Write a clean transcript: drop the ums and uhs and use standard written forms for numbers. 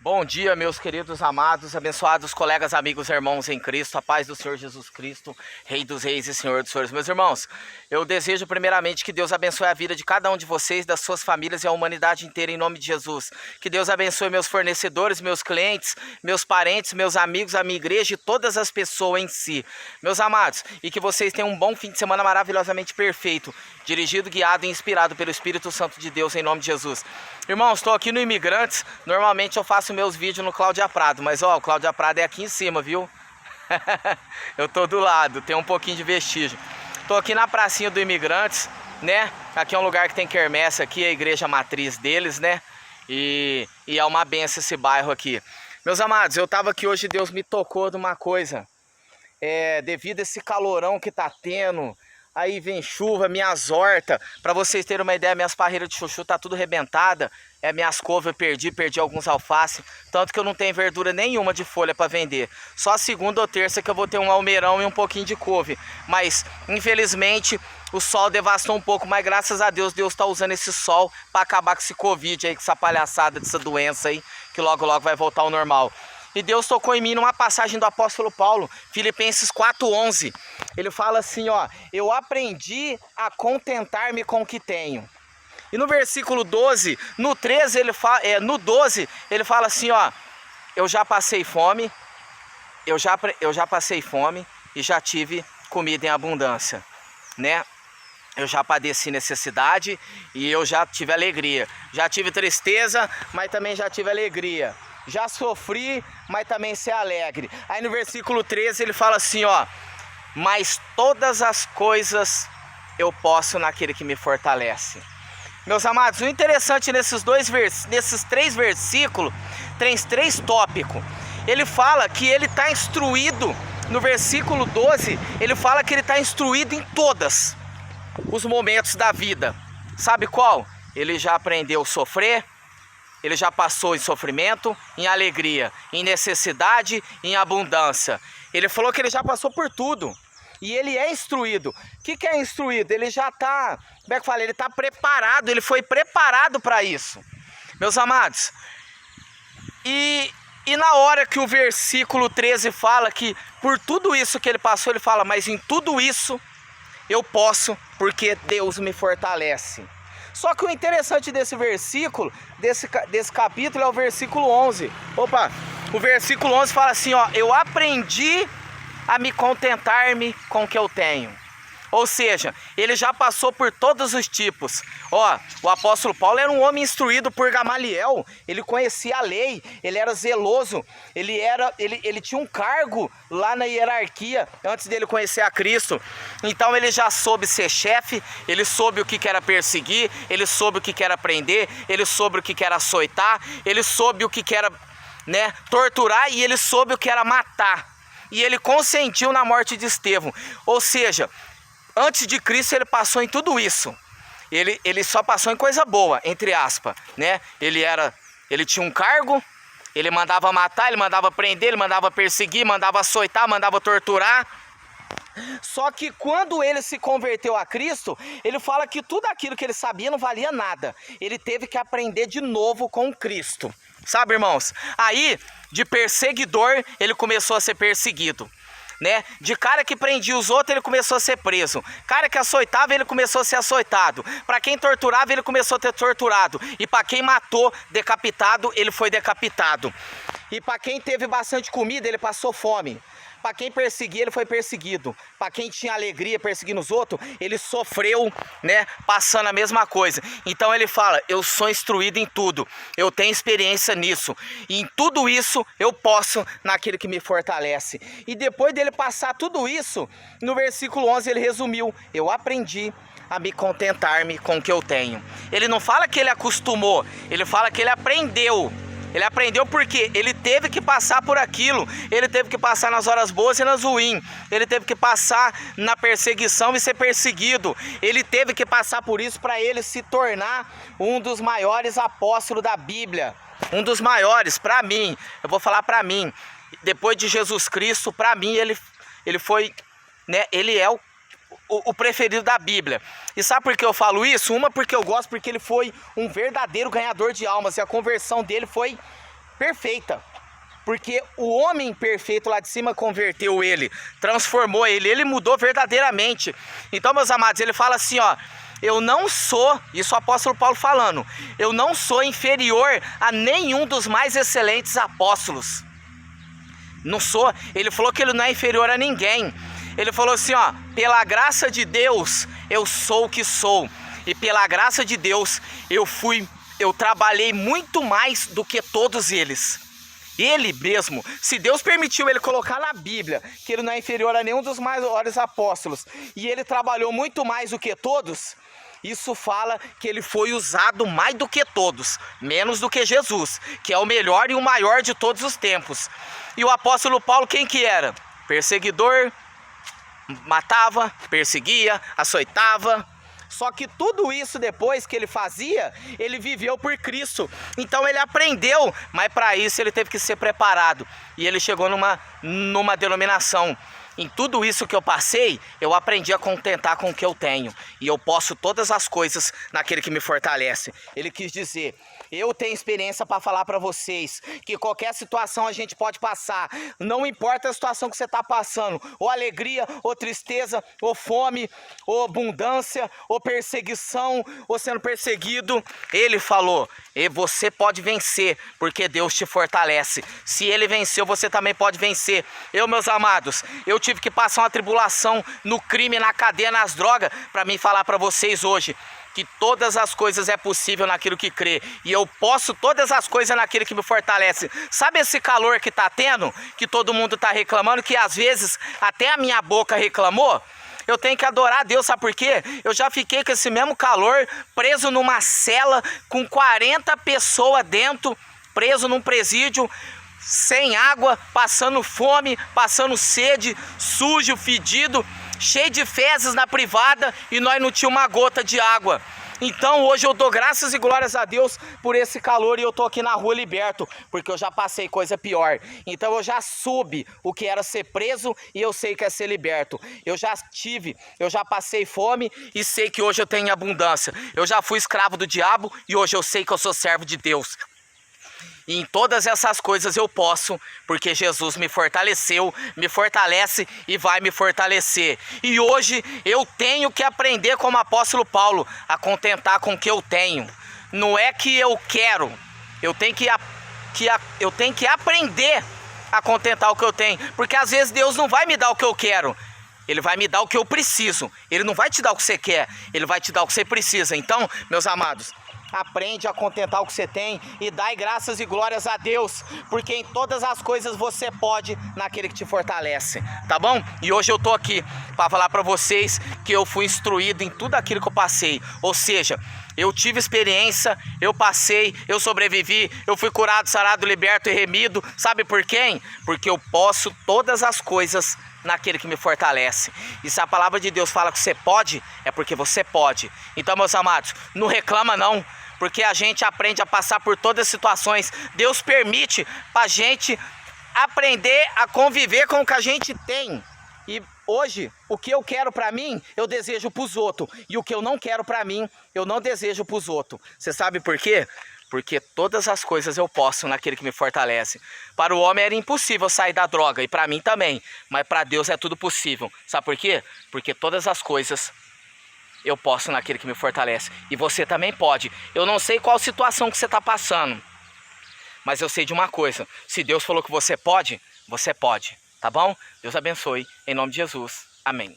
Bom dia, meus queridos amados, abençoados colegas, amigos, irmãos em Cristo, a paz do Senhor Jesus Cristo, Rei dos Reis e Senhor dos Senhores. Meus irmãos, eu desejo primeiramente que Deus abençoe a vida de cada um de vocês, das suas famílias e a humanidade inteira em nome de Jesus. Que Deus abençoe meus fornecedores, meus clientes, meus parentes, meus amigos, a minha igreja e todas as pessoas em si. Meus amados, e que vocês tenham um bom fim de semana maravilhosamente perfeito, dirigido, guiado e inspirado pelo Espírito Santo de Deus em nome de Jesus. Irmãos, estou aqui no Imigrantes. Normalmente eu faço meus vídeos no Cláudia Prado, mas ó, o Cláudia Prado é aqui em cima, viu? Eu tô do lado, tem um pouquinho de vestígio. Tô aqui na pracinha do Imigrantes, né? Aqui é um lugar que tem quermesse aqui, a igreja matriz deles, né? E é uma benção esse bairro aqui. Meus amados, eu tava aqui hoje, Deus me tocou de uma coisa. Devido a esse calorão que tá tendo, aí vem chuva, minhas hortas, para vocês terem uma ideia, minhas parreiras de chuchu tá tudo rebentada, minhas couves eu perdi alguns alface, tanto que eu não tenho verdura nenhuma de folha para vender. Só a segunda ou terça que eu vou ter um almeirão e um pouquinho de couve, mas infelizmente o sol devastou um pouco, mas graças a Deus, Deus tá usando esse sol para acabar com esse Covid aí, com essa palhaçada dessa doença aí, que logo logo vai voltar ao normal. E Deus tocou em mim numa passagem do apóstolo Paulo, Filipenses 4:11. Ele fala assim, ó: eu aprendi a contentar-me com o que tenho. E no versículo 12, no 13, no 12, ele fala assim, ó: eu já passei fome, eu já passei fome e já tive comida em abundância, né? Eu já padeci necessidade e eu já tive alegria. Já tive tristeza, mas também já tive alegria. Já sofri, mas também ser alegre. Aí no versículo 13 ele fala assim, ó: mas todas as coisas eu posso naquele que me fortalece. Meus amados, o interessante nesses três versículos, tem três tópicos. Ele fala que ele está instruído, no versículo 12, ele fala que ele está instruído em todos os momentos da vida. Sabe qual? Ele já aprendeu a sofrer. Ele já passou em sofrimento, em alegria, em necessidade, em abundância. Ele falou que ele já passou por tudo. E ele é instruído. O que é instruído? Ele já está, como é que fala? Ele está preparado, ele foi preparado para isso. Meus amados, e na hora que o versículo 13 fala que por tudo isso que ele passou, ele fala, mas em tudo isso eu posso, porque Deus me fortalece. Só que o interessante desse versículo, desse capítulo, é o versículo 11. Opa, o versículo 11 fala assim, ó: eu aprendi a me contentar-me com o que eu tenho. Ou seja, ele já passou por todos os tipos. Ó, o apóstolo Paulo era um homem instruído por Gamaliel. Ele conhecia a lei, ele era zeloso, ele tinha um cargo lá na hierarquia antes dele conhecer a Cristo. Então ele já soube ser chefe, ele soube o que era perseguir, ele soube o que era prender, ele soube o que era açoitar, ele soube o que era, né, torturar, e ele soube o que era matar. E ele consentiu na morte de Estevão. Ou seja, antes de Cristo ele passou em tudo isso. Ele só passou em coisa boa, entre aspas, né? Ele tinha um cargo, ele mandava matar, ele mandava prender, ele mandava perseguir, mandava açoitar, mandava torturar. Só que quando ele se converteu a Cristo, ele fala que tudo aquilo que ele sabia não valia nada. Ele teve que aprender de novo com Cristo. Sabe, irmãos? Aí, de perseguidor, ele começou a ser perseguido, né? De cara que prendia os outros, ele começou a ser preso. Cara que açoitava, ele começou a ser açoitado. Para quem torturava, ele começou a ser torturado. E para quem matou, decapitado, ele foi decapitado. E para quem teve bastante comida, ele passou fome. Para quem perseguia, ele foi perseguido. Para quem tinha alegria perseguindo os outros, ele sofreu, né, passando a mesma coisa. Então ele fala, eu sou instruído em tudo, eu tenho experiência nisso, e em tudo isso eu posso naquele que me fortalece. E depois dele passar tudo isso, no versículo 11 ele resumiu: eu aprendi a me contentar-me com o que eu tenho. Ele não fala que ele acostumou, ele fala que ele aprendeu. Ele aprendeu porque ele teve que passar por aquilo. Ele teve que passar nas horas boas e nas ruins. Ele teve que passar na perseguição e ser perseguido. Ele teve que passar por isso para ele se tornar um dos maiores apóstolos da Bíblia. Um dos maiores, para mim. Eu vou falar para mim. Depois de Jesus Cristo, para mim, ele foi, né, ele é o preferido da Bíblia. E sabe por que eu falo isso? Uma, porque eu gosto, porque ele foi um verdadeiro ganhador de almas, e a conversão dele foi perfeita. Porque o homem perfeito lá de cima converteu ele, transformou ele mudou verdadeiramente. Então, meus amados, ele fala assim, ó, eu não sou, isso o apóstolo Paulo falando, eu não sou inferior a nenhum dos mais excelentes apóstolos. Não sou, ele falou que ele não é inferior a ninguém. Ele falou assim, ó, pela graça de Deus, eu sou o que sou. E pela graça de Deus, eu trabalhei muito mais do que todos eles. Ele mesmo, se Deus permitiu ele colocar na Bíblia que ele não é inferior a nenhum dos maiores apóstolos, e ele trabalhou muito mais do que todos, isso fala que ele foi usado mais do que todos, menos do que Jesus, que é o melhor e o maior de todos os tempos. E o apóstolo Paulo quem que era? Perseguidor, matava, perseguia, açoitava. Só que tudo isso depois que ele fazia, ele viveu por Cristo. Então ele aprendeu, mas para isso ele teve que ser preparado. E ele chegou numa denominação. Em tudo isso que eu passei, eu aprendi a contentar com o que eu tenho. E eu posso todas as coisas naquele que me fortalece. Ele quis dizer, eu tenho experiência para falar para vocês que qualquer situação a gente pode passar. Não importa a situação que você está passando, ou alegria, ou tristeza, ou fome, ou abundância, ou perseguição, ou sendo perseguido. Ele falou, e você pode vencer, porque Deus te fortalece. Se ele venceu, você também pode vencer. Eu, meus amados, eu tive que passar uma tribulação no crime, na cadeia, nas drogas, para mim falar para vocês hoje que todas as coisas é possível naquilo que crê. E eu posso todas as coisas naquele que me fortalece. Sabe esse calor que tá tendo? Que todo mundo tá reclamando, que às vezes até a minha boca reclamou? Eu tenho que adorar a Deus, sabe por quê? Eu já fiquei com esse mesmo calor, preso numa cela, com 40 pessoas dentro, preso num presídio, sem água, passando fome, passando sede, sujo, fedido, cheio de fezes na privada, e nós não tínhamos uma gota de água. Então hoje eu dou graças e glórias a Deus por esse calor, e eu tô aqui na rua liberto, porque eu já passei coisa pior. Então eu já soube o que era ser preso, e eu sei que é ser liberto. Eu já passei fome, e sei que hoje eu tenho abundância. Eu já fui escravo do diabo, e hoje eu sei que eu sou servo de Deus. E em todas essas coisas eu posso, porque Jesus me fortaleceu, me fortalece e vai me fortalecer. E hoje eu tenho que aprender como apóstolo Paulo, a contentar com o que eu tenho. Não é que eu quero, eu tenho que aprender a contentar o que eu tenho. Porque às vezes Deus não vai me dar o que eu quero, Ele vai me dar o que eu preciso. Ele não vai te dar o que você quer, Ele vai te dar o que você precisa. Então, meus amados, aprende a contentar o que você tem e dai graças e glórias a Deus, porque em todas as coisas você pode naquele que te fortalece, tá bom? E hoje eu tô aqui para falar para vocês que eu fui instruído em tudo aquilo que eu passei, ou seja, eu tive experiência, eu passei, eu sobrevivi, eu fui curado, sarado, liberto e remido. Sabe por quem? Porque eu posso todas as coisas naquele que me fortalece. E se a palavra de Deus fala que você pode, é porque você pode. Então, meus amados, não reclama não, porque a gente aprende a passar por todas as situações. Deus permite pra gente aprender a conviver com o que a gente tem. E hoje, o que eu quero pra mim, eu desejo pros outros. E o que eu não quero pra mim, eu não desejo pros outros. Você sabe por quê? Porque todas as coisas eu posso naquele que me fortalece. Para o homem era impossível sair da droga, e para mim também. Mas para Deus é tudo possível. Sabe por quê? Porque todas as coisas eu posso naquele que me fortalece. E você também pode. Eu não sei qual situação que você está passando, mas eu sei de uma coisa. Se Deus falou que você pode, tá bom? Deus abençoe. Em nome de Jesus. Amém.